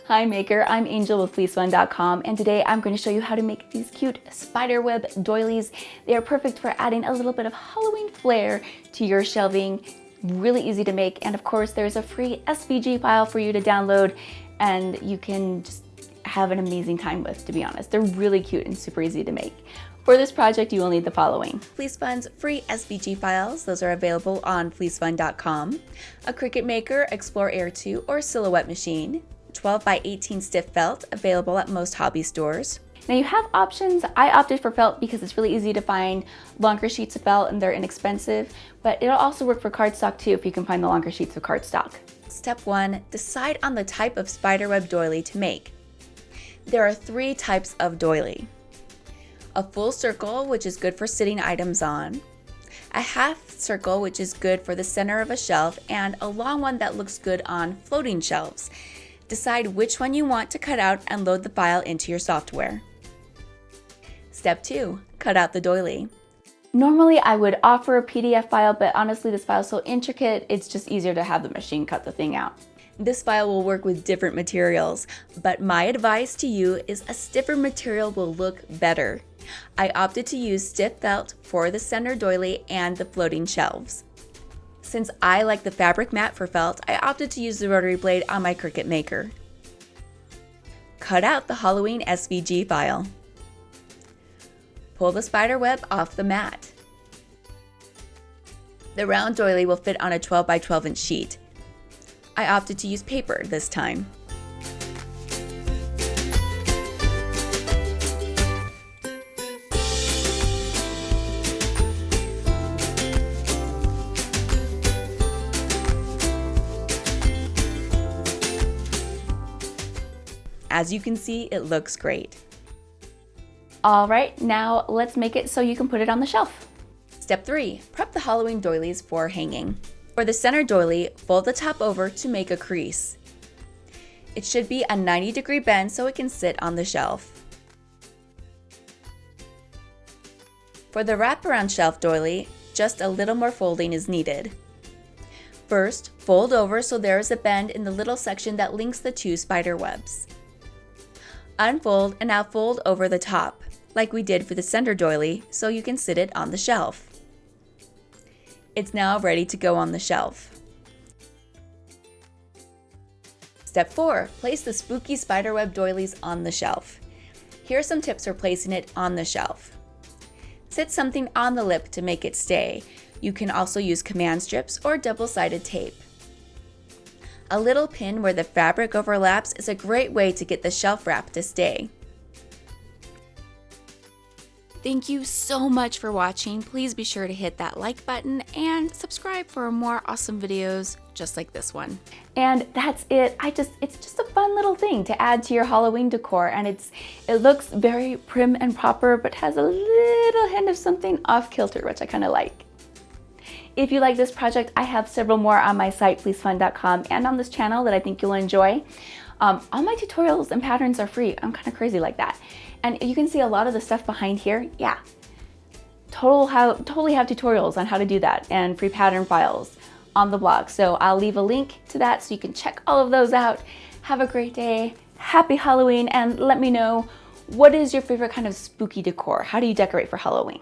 Hi Maker, I'm Angel with FleeceFun.com, and today I'm going to show you how to make these cute spiderweb doilies. They are perfect for adding a little bit of Halloween flair to your shelving. Really easy to make, and of course there's a free SVG file for you to download and you can just have an amazing time with, to be honest. They're really cute and super easy to make. For this project, you will need the following: Fleece Fun's free SVG files, those are available on FleeceFun.com, a Cricut Maker, Explore Air 2, or Silhouette machine, 12 by 18 stiff felt, available at most hobby stores. Now you have options. I opted for felt because it's really easy to find longer sheets of felt and they're inexpensive, but it'll also work for cardstock too if you can find the longer sheets of cardstock. Step 1, decide on the type of spiderweb doily to make. There are 3 types of doily. A full circle, which is good for sitting items on, a half circle, which is good for the center of a shelf, and a long one that looks good on floating shelves. Decide which one you want to cut out and load the file into your software. Step 2, cut out the doily. Normally I would offer a PDF file, but honestly this file is so intricate, it's just easier to have the machine cut the thing out. This file will work with different materials, but my advice to you is a stiffer material will look better. I opted to use stiff felt for the center doily and the floating shelves. Since I like the fabric mat for felt, I opted to use the rotary blade on my Cricut Maker. Cut out the Halloween SVG file. Pull the spider web off the mat. The round doily will fit on a 12 by 12 inch sheet. I opted to use paper this time. As you can see, it looks great. All right, now let's make it so you can put it on the shelf. Step 3, prep the Halloween doilies for hanging. For the center doily, fold the top over to make a crease. It should be a 90-degree bend so it can sit on the shelf. For the wraparound shelf doily, just a little more folding is needed. First, fold over so there is a bend in the little section that links the 2 spider webs. Unfold and now fold over the top, like we did for the center doily, so you can sit it on the shelf. It's now ready to go on the shelf. Step 4, place the spooky spiderweb doilies on the shelf. Here are some tips for placing it on the shelf. Sit something on the lip to make it stay. You can also use command strips or double-sided tape. A little pin where the fabric overlaps is a great way to get the shelf wrap to stay. Thank you so much for watching. Please be sure to hit that like button and subscribe for more awesome videos just like this one. And that's it. It's just a fun little thing to add to your Halloween decor, and it looks very prim and proper, but has a little hint of something off kilter, which I kind of like. If you like this project, I have several more on my site, FleeceFun.com, and on this channel that I think you'll enjoy. All my tutorials and patterns are free. I'm kind of crazy like that. And you can see a lot of the stuff behind here. Yeah, totally have tutorials on how to do that and free pattern files on the blog. So I'll leave a link to that so you can check all of those out. Have a great day. Happy Halloween, and let me know, what is your favorite kind of spooky decor? How do you decorate for Halloween?